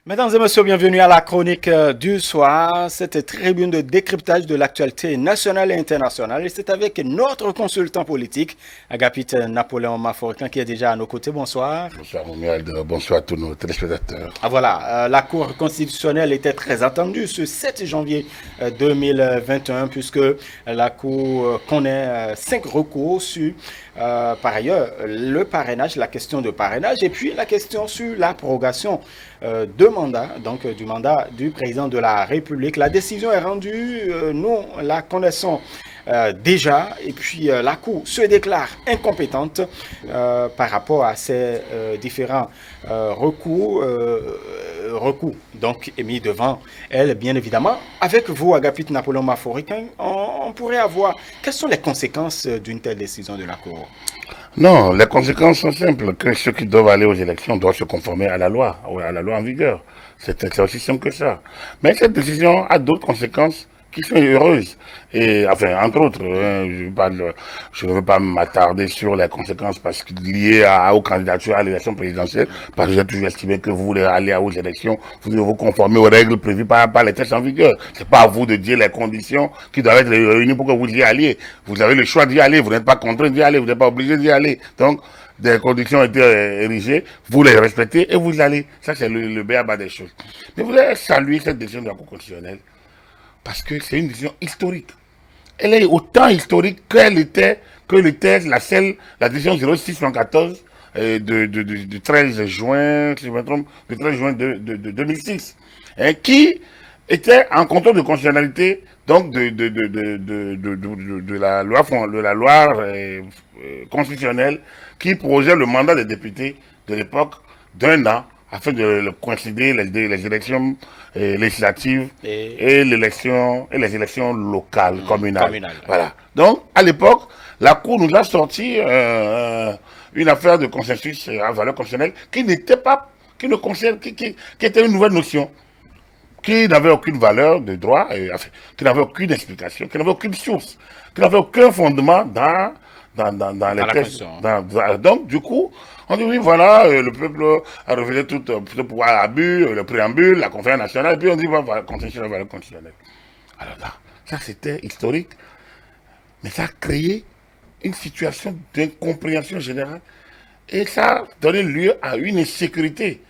Mesdames et messieurs, bienvenue à la chronique du soir, cette tribune de décryptage de l'actualité nationale et internationale. Et c'est avec notre consultant politique, Agapit Napoléon Maforcan, qui est déjà à nos côtés. Bonsoir. Bonsoir Romuald, bonsoir à tous nos téléspectateurs. Ah, voilà, la Cour constitutionnelle était très attendue ce 7 janvier 2021, puisque la Cour connaît 5 recours sur, par ailleurs, le parrainage, la question de parrainage, et puis la question sur la prorogation de mandat, donc du mandat du président de la République. La décision est rendue, nous la connaissons déjà, et puis la Cour se déclare incompétente par rapport à ces différents recours donc émis devant elle, bien évidemment. Avec vous, Agapit Napoléon Maforcan, on pourrait avoir... Quelles sont les conséquences d'une telle décision de la Cour? Non, les conséquences sont simples, que ceux qui doivent aller aux élections doivent se conformer à la loi en vigueur. C'est aussi simple que ça. Mais cette décision a d'autres conséquences qui sont heureuses. Et, enfin, entre autres, je ne veux pas m'attarder sur les conséquences parce que liées aux candidatures à l'élection présidentielle, parce que j'ai toujours estimé que vous voulez aller aux élections, vous devez vous conformer aux règles prévues par les textes en vigueur. C'est pas à vous de dire les conditions qui doivent être réunies pour que vous y alliez. Vous avez le choix d'y aller, vous n'êtes pas contraint d'y aller, vous n'êtes pas obligé d'y aller. Donc, des conditions ont été érigées, vous les respectez et vous y allez. Ça, c'est le b.a.-ba des choses. Mais vous voulez saluer cette décision de la Cour constitutionnelle parce que c'est une décision historique. Elle est autant historique la décision 0614 du 13 juin, si je me trompe, du 13 juin de 2006, hein, qui était en contrôle de constitutionnalité donc de la loi constitutionnelle qui projetait le mandat des députés de l'époque d'un an afin de coïncider les élections législatives et les élections locales, communales. Voilà. Donc, à l'époque, la Cour nous a sorti une affaire de consensus à valeur constitutionnelle qui était une nouvelle notion, qui n'avait aucune valeur de droit, qui n'avait aucune explication, qui n'avait aucune source, qui n'avait aucun fondement dans les textes. Donc, du coup, on dit oui, voilà, le peuple a révélé tout pouvoir à abus, le préambule, la conférence nationale, et puis on dit voilà, constitutionnel, valeur constitutionnelle. Alors là, ça c'était historique, mais ça a créé une situation d'incompréhension générale, et ça a donné lieu à une insécurité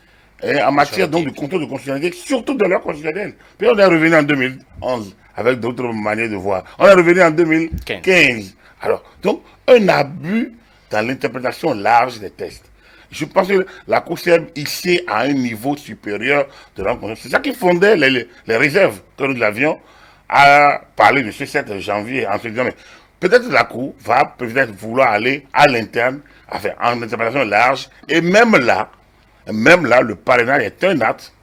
en matière donc de contrôle de constitutionnalité, surtout de l'heure constitutionnelle. Puis on est revenu en 2011 avec d'autres manières de voir. On est revenu en 2015. Alors, donc, un abus dans l'interprétation large des textes. Je pense que la Cour s'est ici à un niveau supérieur de la Constitution. C'est ça qui fondait les réserves que nous avions à parler de ce 7 janvier en se disant, mais peut-être la Cour va peut-être vouloir aller à l'interne, enfin, en interprétation large, et même là, le parrainage est un acte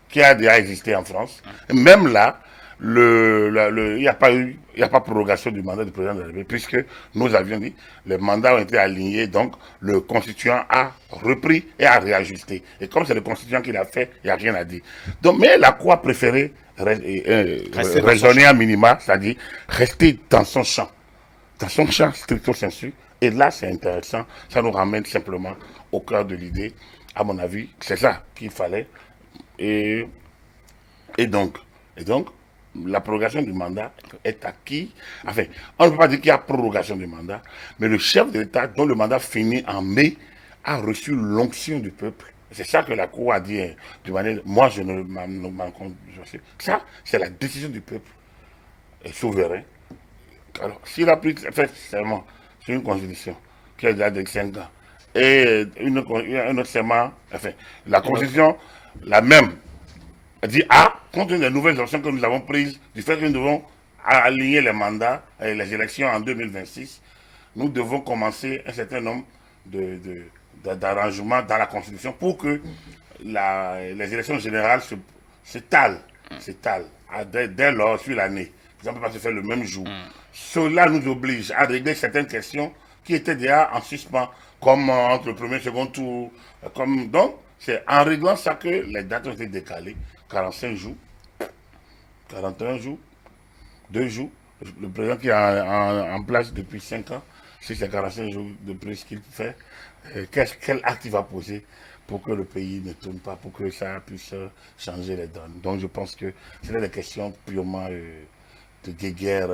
qui a déjà existé en France. Et même là, il n'y a pas prorogation du mandat du président de la République, puisque nous avions dit, les mandats ont été alignés, donc le constituant a repris et a réajusté. Et comme c'est le constituant qui l'a fait, il n'y a rien à dire. Donc, mais la Cour a préféré raisonner à minima, c'est-à-dire rester dans son champ stricto sensu. Et là, c'est intéressant, ça nous ramène simplement au cœur de l'idée. À mon avis, c'est ça qu'il fallait. Et donc, la prorogation du mandat est acquis. Enfin, on ne peut pas dire qu'il y a prorogation du mandat, mais le chef de l'État, dont le mandat finit en mai, a reçu l'onction du peuple. C'est ça que la Cour a dit. Moi, je ne m'en compte. Ça, c'est la décision du peuple souverain. Alors, s'il a pris serment sur une constitution qui a déjà de 5 ans, et un autre serment, enfin, la constitution, la même, dit compte tenu des nouvelles options que nous avons prises, du fait que nous devons aligner les mandats et les élections en 2026, nous devons commencer un certain nombre d'arrangements dans la Constitution pour que les élections générales s'étalent dès lors sur l'année. Ça ne peut pas se faire le même jour. Cela nous oblige à régler certaines questions qui étaient déjà en suspens, comme entre le premier et le second tour. Donc, c'est en réglant ça que les dates ont été décalées. 45 jours, 41 jours, 2 jours, Le président qui est en place depuis 5 ans, si c'est 45 jours de plus qu'il fait, quel acte il va poser pour que le pays ne tourne pas, pour que ça puisse changer les donnes. Donc je pense que ce sont des questions purement de guerre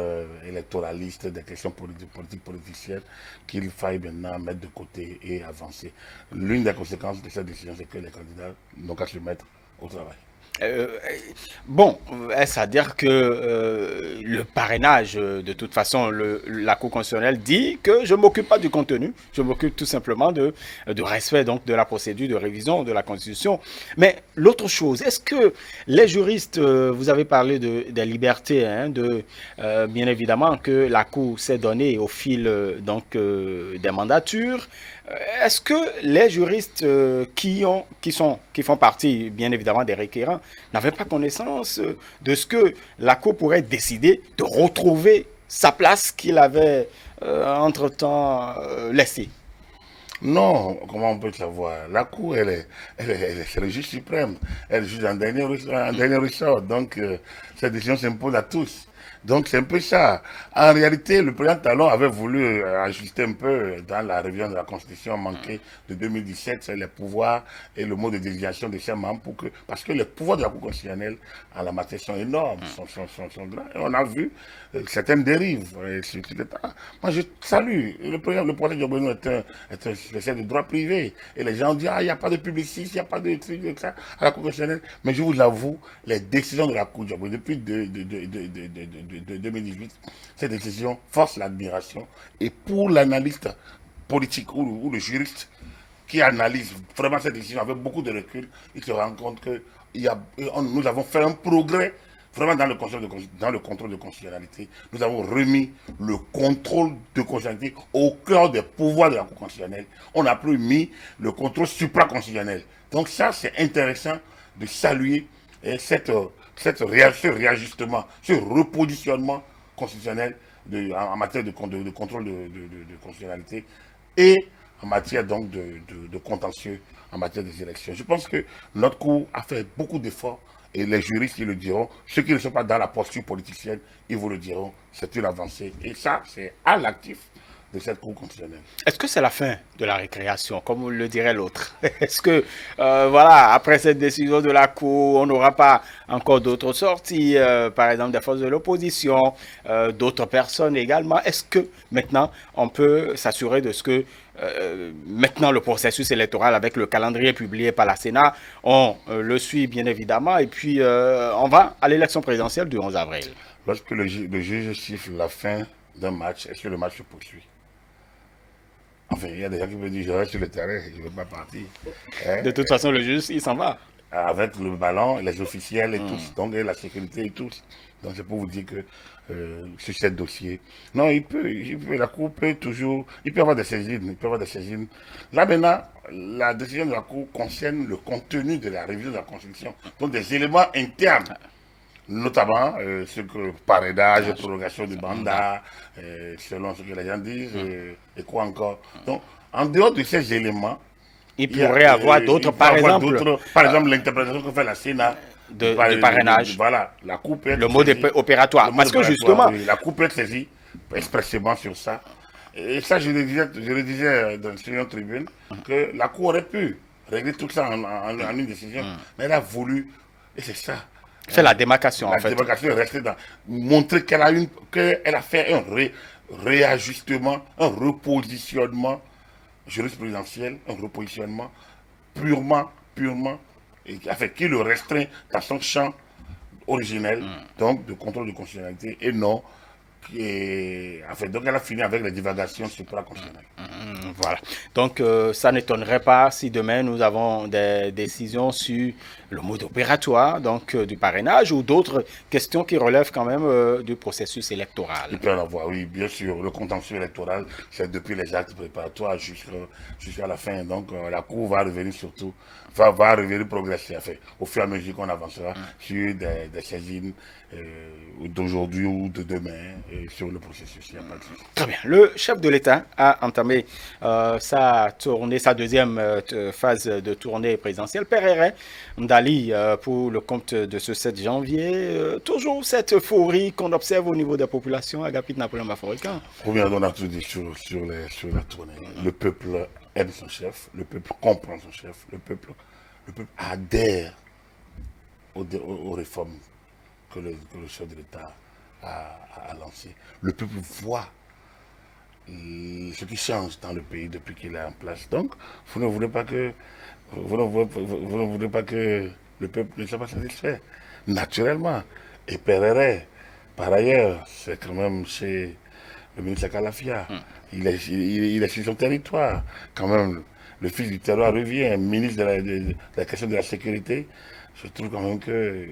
électoraliste, des questions politiques politiciennes qu'il faille maintenant mettre de côté et avancer. L'une des conséquences de cette décision, c'est que les candidats n'ont qu'à se mettre au travail. Euh, bon, est-ce à dire que le parrainage, de toute façon, la Cour constitutionnelle dit que je ne m'occupe pas du contenu, je m'occupe tout simplement de respect donc, de la procédure de révision de la Constitution. Mais l'autre chose, est-ce que les juristes, vous avez parlé des libertés, hein, bien évidemment que la Cour s'est donnée au fil des mandatures, est-ce que les juristes qui font partie, bien évidemment, des requérants, n'avaient pas connaissance de ce que la Cour pourrait décider de retrouver sa place qu'il avait entre-temps laissée? Non, comment on peut le savoir? La Cour, c'est le juge suprême. Elle juge en dernier ressort. Donc, cette décision s'impose à tous. Donc, c'est un peu ça. En réalité, le président Talon avait voulu ajuster un peu dans la révision de la Constitution manquée de 2017, c'est les pouvoirs et le mode de désignation de ses membres parce que les pouvoirs de la Cour constitutionnelle en la matière sont énormes, sont grands. Et on a vu certaines dérives. Moi, je salue. Le procès de Bruno est un spécial de droit privé. Et les gens disent, ah, il n'y a pas de publiciste, il n'y a pas de truc de ça à la Cour constitutionnelle. Mais je vous avoue, les décisions de la Cour depuis 2018, ces décisions forcent l'admiration. Et pour l'analyste politique ou le juriste qui analyse vraiment cette décision avec beaucoup de recul, il se rend compte que nous avons fait un progrès vraiment dans le contrôle de constitutionnalité. Nous avons remis le contrôle de constitutionnalité au cœur des pouvoirs de la Cour constitutionnelle. On n'a plus mis le contrôle supraconstitutionnel. Donc ça, c'est intéressant de saluer ce réajustement, ce repositionnement constitutionnel en matière de contrôle de constitutionnalité et en matière donc de contentieux en matière des élections. Je pense que notre Cour a fait beaucoup d'efforts et les juristes, ils le diront. Ceux qui ne sont pas dans la posture politicienne, ils vous le diront. C'est une avancée. Et ça, c'est à l'actif de cette Cour constitutionnelle. Est-ce que c'est la fin de la récréation, comme le dirait l'autre? Est-ce que, voilà, après cette décision de la Cour, on n'aura pas encore d'autres sorties, par exemple des forces de l'opposition, d'autres personnes également? Est-ce que maintenant, on peut s'assurer de ce que maintenant le processus électoral avec le calendrier publié par la Sénat, on le suit bien évidemment, et puis on va à l'élection présidentielle du 11 avril? Lorsque le juge siffle la fin d'un match, est-ce que le match se poursuit? Enfin, il y a des gens qui me disent, je reste sur le terrain, je ne veux pas partir. Hein? De toute façon, le juge, il s'en va. Avec le ballon, les officiels et tous, donc et la sécurité et tous. Donc c'est pour vous dire que sur ce dossier, non, la Cour peut toujours, il peut y avoir des saisines, Là maintenant, la décision de la Cour concerne le contenu de la révision de la Constitution, donc des éléments internes. Notamment ce que parrainage, prorogation du mandat, selon ce que les gens disent, et quoi encore. Donc, en dehors de ces éléments, il pourrait y avoir d'autres, par exemple, l'interprétation que fait la Sénat du parrainage. Voilà, la Cour peut être le mode opératoire. Parce que justement, la Cour peut être saisie expressément sur ça. Et ça, je le disais sur une tribune, que la Cour aurait pu régler tout ça en une décision, mais elle a voulu, et c'est ça. C'est la démarcation, en fait. La démarcation est restée dans... Montrer qu'elle a fait un réajustement, un repositionnement jurisprudentiel, un repositionnement purement, qui le restreint dans son champ originel, donc de contrôle de constitutionnalité, et non... donc elle a fini avec les divagations supraconstitutionnelles. Voilà. Donc, ça n'étonnerait pas si demain nous avons des décisions sur le mode opératoire, donc du parrainage ou d'autres questions qui relèvent quand même du processus électoral. Il peut y en avoir, oui, bien sûr. Le contentieux électoral, c'est depuis les actes préparatoires jusqu'à la fin. Donc, la Cour va revenir surtout, va revenir progresser, au fur et à mesure qu'on avancera sur des saisines d'aujourd'hui ou de demain. sur le processus. Il n'y a pas de souci. Très bien. Le chef de l'État a entamé sa deuxième phase de tournée présidentielle. Père Ndali, pour le compte de ce 7 janvier, toujours cette euphorie qu'on observe au niveau des populations à Agapit Napoléon Baforican. Revenons à tout dit sur la tournée. Le peuple aime son chef, le peuple comprend son chef, le peuple adhère aux réformes que le chef de l'État a lancées. Le peuple voit ce qui change dans le pays depuis qu'il est en place. Donc, vous ne voulez pas que le peuple ne soit pas satisfait. Naturellement. Et Perere, par ailleurs, c'est quand même chez le ministre Kalafia. Il est sur son territoire. Quand même, le fils du terroir revient, ministre de la question de la sécurité. Je trouve quand même que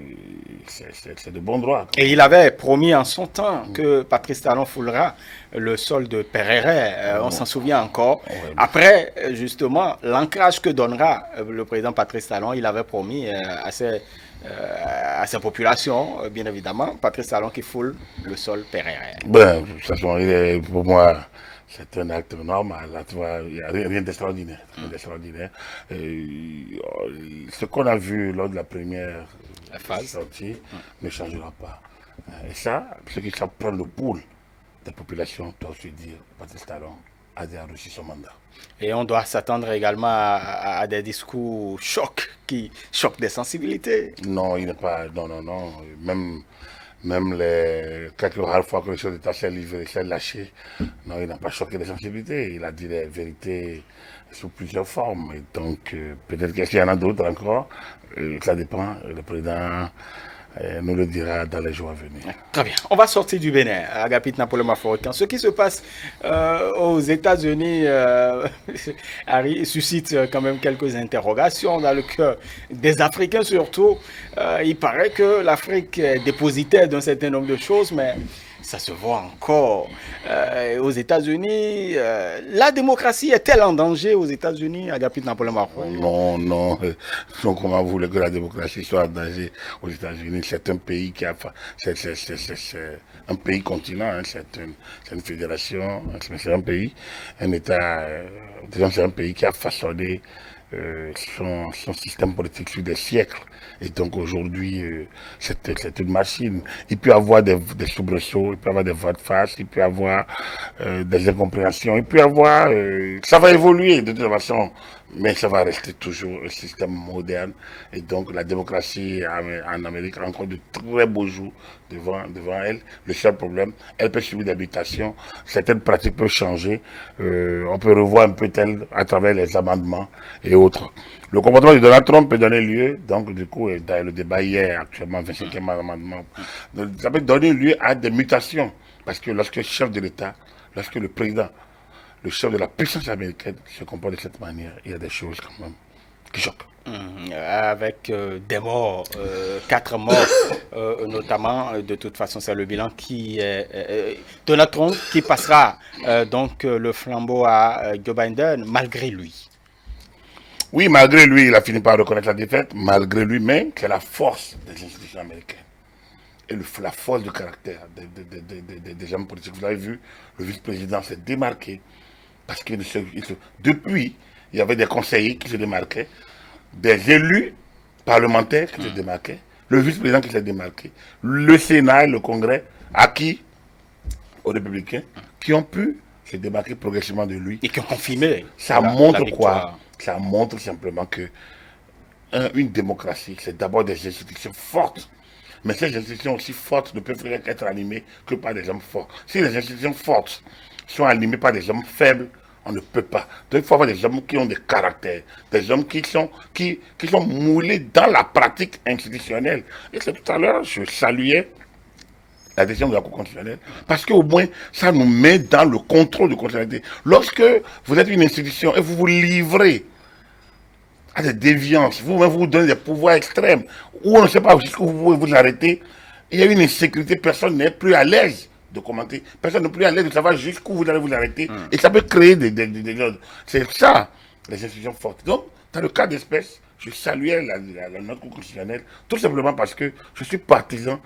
c'est de bon droit. Et il avait promis en son temps que Patrice Talon foulera le sol de Perere, on s'en souvient encore. Après, justement, l'ancrage que donnera le président Patrice Talon, il avait promis à sa population, bien évidemment, Patrice Talon qui foule le sol Perere. Ben, de toute façon, pour moi, c'est un acte normal. Là, tu vois, il n'y a rien d'extraordinaire. Ce qu'on a vu lors de la première sortie ne changera pas. Et ça, ceux qui savent prendre le pouls des populations doivent se dire Patrice Talon a déjà reçu son mandat. Et on doit s'attendre également à des discours qui choquent des sensibilités. Non, il n'est pas. Non. Même les quelques rares fois que le chef d'État s'est livré, s'est lâché, non, il n'a pas choqué les sensibilités. Il a dit les vérités sous plusieurs formes. Et donc, peut-être qu'il y en a d'autres encore. Ça dépend. Le président nous le dira dans les jours à venir. Très bien. On va sortir du Bénin, Agapit Napoléon Baforican. Ce qui se passe aux États-Unis suscite quand même quelques interrogations dans le cœur des Africains surtout. Il paraît que l'Afrique est dépositaire d'un certain nombre de choses, mais ça se voit encore aux États-Unis. La démocratie est-elle en danger aux États-Unis, Agapit Napoléon Baforican? Non. Donc, comment vous voulez que la démocratie soit en danger aux États-Unis? C'est un pays qui a. C'est un pays continent, hein, c'est une fédération, c'est un pays, un État. Disons, c'est un pays qui a façonné son système politique sur des siècles. Et donc aujourd'hui, c'est une machine. Il peut y avoir des soubresauts, il peut y avoir des voix de face, il peut y avoir des incompréhensions, il peut y avoir... ça va évoluer de toute façon, mais ça va rester toujours un système moderne. Et donc la démocratie en Amérique a encore de très beaux jours devant elle. Le seul problème, elle peut subir des mutations, certaines pratiques peuvent changer, on peut revoir un peu tel à travers les amendements et autres. Le comportement de Donald Trump peut donner lieu, donc du coup, dans le débat hier, actuellement, 25e amendement, ça peut donner lieu à des mutations. Parce que lorsque le chef de l'État, lorsque le président, le chef de la puissance américaine se comporte de cette manière, il y a des choses quand même qui choquent. Avec des morts, 4 morts notamment, de toute façon c'est le bilan qui est Donald Trump qui passera donc le flambeau à Joe Biden malgré lui. Oui, malgré lui, il a fini par reconnaître la défaite, malgré lui-même, c'est la force des institutions américaines et la force du caractère des hommes politiques. Vous avez vu, le vice-président s'est démarqué parce que depuis, il y avait des conseillers qui se démarquaient, des élus parlementaires qui se démarquaient, le vice-président qui s'est démarqué, le Sénat, le Congrès, acquis aux républicains, qui ont pu se démarquer progressivement de lui. Et qui ont confirmé. Ça montre quoi? Ça montre simplement que une démocratie, c'est d'abord des institutions fortes. Mais ces institutions aussi fortes ne peuvent être animées que par des hommes forts. Si les institutions fortes sont animées par des hommes faibles, on ne peut pas. Donc il faut avoir des hommes qui ont des caractères, des hommes qui sont moulés dans la pratique institutionnelle. Et c'est tout à l'heure, je saluais la décision de la Cour constitutionnelle, parce qu'au moins, ça nous met dans le contrôle de constitutionnalité. Lorsque vous êtes une institution et vous vous livrez à des déviances, vous-même vous donnez des pouvoirs extrêmes, où on ne sait pas jusqu'où vous pouvez vous arrêter, il y a une insécurité, personne n'est plus à l'aise de commenter, personne n'est plus à l'aise de savoir jusqu'où vous allez vous arrêter, et ça peut créer des c'est ça, les institutions fortes. Donc, dans le cas d'espèce, je saluais la note constitutionnelle, tout simplement parce que je suis partisan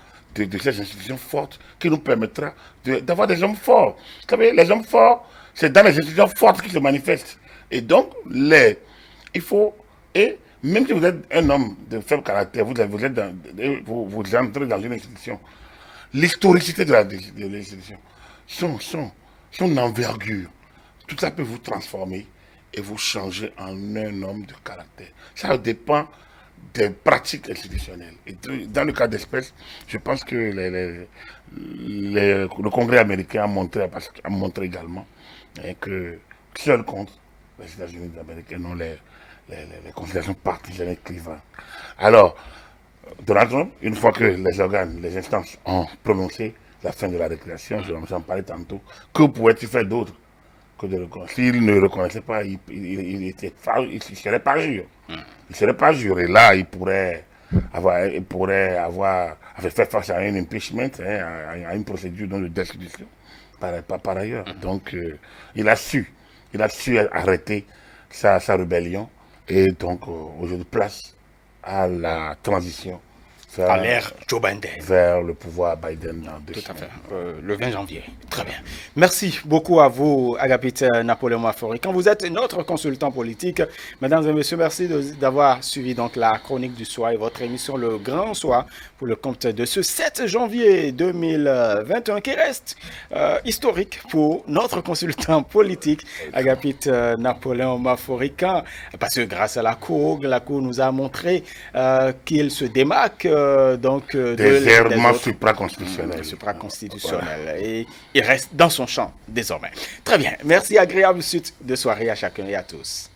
de ces institutions fortes qui nous permettra d'avoir des hommes forts. Vous savez, les hommes forts, c'est dans les institutions fortes qu'ils se manifestent. Et donc, il faut, et même si vous êtes un homme de faible caractère, vous entrez dans une institution, l'historicité de l'institution, son envergure, tout ça peut vous transformer et vous changer en un homme de caractère. Ça dépend des pratiques institutionnelles. Et dans le cas d'espèce, je pense que le Congrès américain a montré également que seul contre les États-Unis d'Amérique et non les considérations partisanes clivantes. Alors, Donald Trump, une fois que les instances ont prononcé la fin de la récréation, j'en parlais tantôt, que pourrait-il faire d'autre que de reconnaître? S'il ne reconnaissait pas, il serait parjure. Il serait parjure. Et là, il pourrait avoir fait face à un impeachment, à une procédure de destitution par ailleurs. Donc, il a su arrêter sa rébellion et donc aujourd'hui place à la transition à l'ère Joe Biden. Vers le pouvoir Biden en 2 Tout à fait. Le 20 janvier. Très bien. Merci beaucoup à vous, Agapit Napoléon Mafori. Quand vous êtes notre consultant politique, mesdames et messieurs, merci d'avoir suivi donc la chronique du soir et votre émission Le Grand Soir pour le compte de ce 7 janvier 2021 qui reste historique pour notre consultant politique, Agapit Napoléon Mafori. Parce que grâce à la Cour nous a montré qu'il se démarque des errements supraconstitutionnels. Et il reste dans son champ désormais. Très bien. Merci, agréable suite de soirée à chacun et à tous.